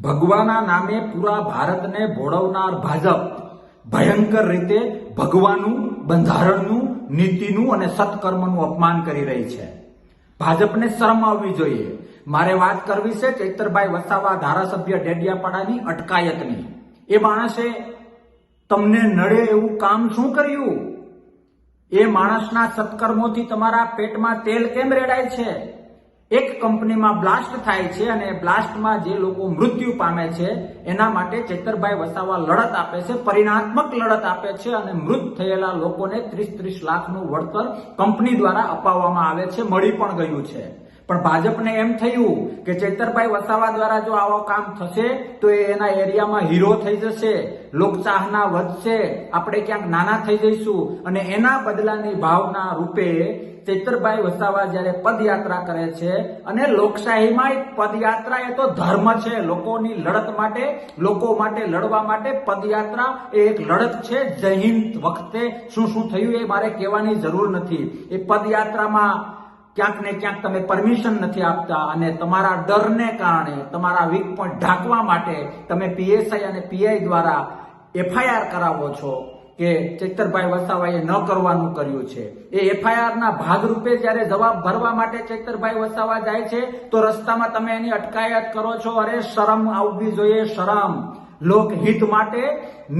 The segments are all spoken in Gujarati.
ભગવાના નામે પૂરા ભારતને ભોળવનાર ભાજપ ભયંકર રીતે ભગવાનું, બંધારણનું, નીતિનું અને સત્કર્મનું અપમાન કરી રહી છે. ભાજપને શરમ આવવી જોઈએ. મારે વાત કરવી છે ચૈતરભાઈ વસાવા ધારાસભ્ય ડેડિયાપાડાની અટકાયતની. એ માણસે તમને નડે એવું કામ શું કર્યું? એ માણસના સત્કર્મોથી તમારા પેટમાં તેલ કેમ રેડાય છે? એક કંપનીમાં બ્લાસ્ટ થાય છે અને બ્લાસ્ટમાં જે લોકો મૃત્યુ પામે છે એના માટે ચૈતરભાઈ વસાવા લડત આપે છે, પરિણાત્મક લડત આપે છે અને મૃત થયેલા લોકોને 30-30 લાખનું વળતર કંપની દ્વારા અપાવવામાં આવે છે, મળી પણ ગયું છે. પણ ભાજપને એમ થયું કે ચૈતરભાઈ વસાવા દ્વારા જો આવો કામ થશે તો એ એના એરિયામાં હીરો થઈ જશે, લોકચાહના વધશે, આપણે ક્યાંક નાના થઈ જઈશું અને એના બદલાની ભાવના રૂપે ચૈતરભાઈ વસાવા જ્યારે પદયાત્રા કરે છે અને લોકશાહીમાં પદયાત્રા એ તો ધર્મ છે. લોકોની લડત માટે, લોકો માટે લડવા માટે પદયાત્રા એ એક લડત છે. જય હિન્દ વખતે શું શું થયું એ મારે કહેવાની જરૂર નથી. એ પદયાત્રામાં ક્યાંક ને ક્યાંક તમે પરમિશન નથી આપતા અને તમારા ડરને કારણે, તમારા વીક પોઈન્ટ ઢાંકવા માટે તમે પીએસઆઈ અને પીઆઈ દ્વારા એફઆઈઆર કરાવો છો કે ચૈતરભાઈ વસાવાએ ન કરવાનું કર્યું છે. એ એફઆઈઆરના ભાગરૂપે જ્યારે જવાબ ભરવા માટે ચૈતરભાઈ વસાવા જાય છે તો રસ્તામાં તમે એની અટકાયત કરો છો. અરે શરમ આવવી જોઈએ, શરમ. લોકહિત માટે,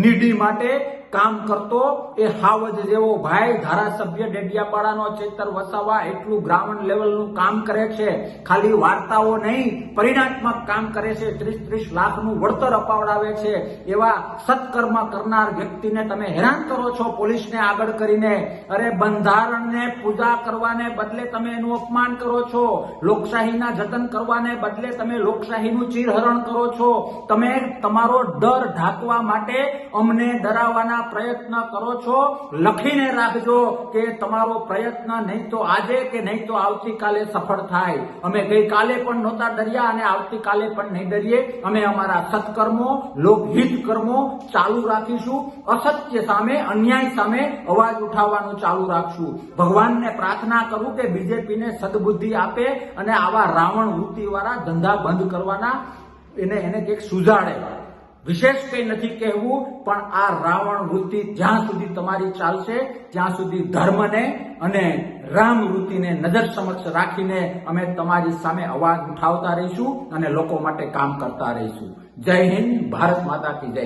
નીડી માટે કામ કરતો એ હાવજ જેવો ભાઈ ધારાસભ્ય ડેડિયાપાડાનો ચૈતર વસાવા એટલું ગ્રાઉન્ડ લેવલનું કામ કરે છે. ખાલી વાર્તાઓ નહીં, પરિણાત્મક કામ કરે છે. 30-30 લાખનું વળતર અપાવડાવે છે. એવા સત્કર્મ કરનાર વ્યક્તિને તમે હેરાન કરો છો પોલીસને આગળ કરીને. અરે બંધારણને પૂજા કરવાને બદલે તમે એનું અપમાન કરો છો. લોકશાહીના જતન કરવાને બદલે તમે લોકશાહીનું ચીરહરણ કરો છો. તમે તમારો ડર ઢાંકવા માટે અમને ડરાવવાના પ્રયત્ન કરો છો. લખીને રાખજો કે તમારો પ્રયત્ન નહીં તો આજે કે નહીં તો આવતીકાલે સફળ થાય. અમે ગઈકાલે પણ નહોતા ડર્યા અને આવતીકાલે પણ નહીં ડરીએ. અમે અમારા સત્કર્મો, લોકહિત કર્મો ચાલુ રાખીશું. અસત્ય સામે, અન્યાય સામે અવાજ ઉઠાવવાનું ચાલુ રાખશું. ભગવાનને પ્રાર્થના કરું કે બીજેપીને સદબુદ્ધિ આપે અને આવા રાવણ વૃત્તિવાળા ધંધા બંધ કરવાના એને કંઈક સુઝાડે. વિશેષ કંઈ નથી કહેવું, પણ આ રાવણ વૃત્તિ જ્યાં સુધી તમારી ચાલશે ત્યાં સુધી ધર્મને અને રામ વૃત્તિને નજર સમક્ષ રાખીને અમે તમારી સામે અવાજ ઉઠાવતા રહીશું અને લોકો માટે કામ કરતા રહીશું. જય હિન્દ, ભારત માતા કી જય.